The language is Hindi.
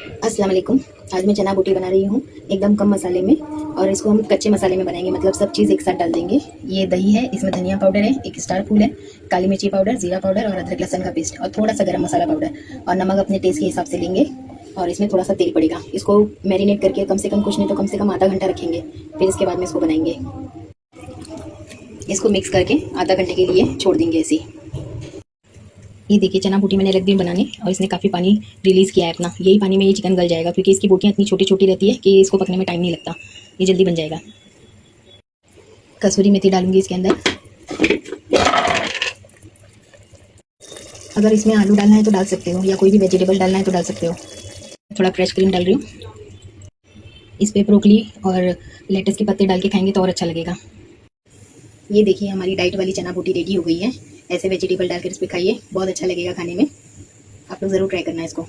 अस्सलाम वालेकुम। आज मैं चना बूटी बना रही हूँ एकदम कम मसाले में, और इसको हम कच्चे मसाले में बनाएंगे, मतलब सब चीज़ एक साथ डाल देंगे। ये दही है, इसमें धनिया पाउडर है, एक स्टार फूल है, काली मिर्ची पाउडर, जीरा पाउडर और अदरक लहसुन का पेस्ट और थोड़ा सा गरम मसाला पाउडर और नमक अपने टेस्ट के हिसाब से लेंगे। और इसमें थोड़ा सा तेल पड़ेगा। इसको मैरिनेट करके कम से कम, कुछ नहीं तो कम से कम आधा घंटा रखेंगे। फिर इसके बाद में इसको बनाएंगे। इसको मिक्स करके आधा घंटे के लिए छोड़ देंगे ऐसे ही। ये देखिए चना बूटी मैंने रख दी बनाने, और इसने काफ़ी पानी रिलीज़ किया है अपना। यही पानी में ये चिकन गल जाएगा, क्योंकि इसकी बोटियाँ इतनी छोटी छोटी रहती है कि इसको पकने में टाइम नहीं लगता, ये जल्दी बन जाएगा। कसूरी मेथी डालूंगी इसके अंदर। अगर इसमें आलू डालना है तो डाल सकते हो, या कोई भी वेजिटेबल डालना है तो डाल सकते हो। थोड़ा फ्रेश क्रीम डाल रही हूँ। इस पर ब्रोकली और लेटस के पत्ते डाल के खाएंगे तो और अच्छा लगेगा। ये देखिए हमारी डाइट वाली चना बूटी रेडी हो गई है। ऐसे वेजिटेबल डालकर इस पर खाइए, बहुत अच्छा लगेगा खाने में। आप लोग ज़रूर ट्राई करना इसको।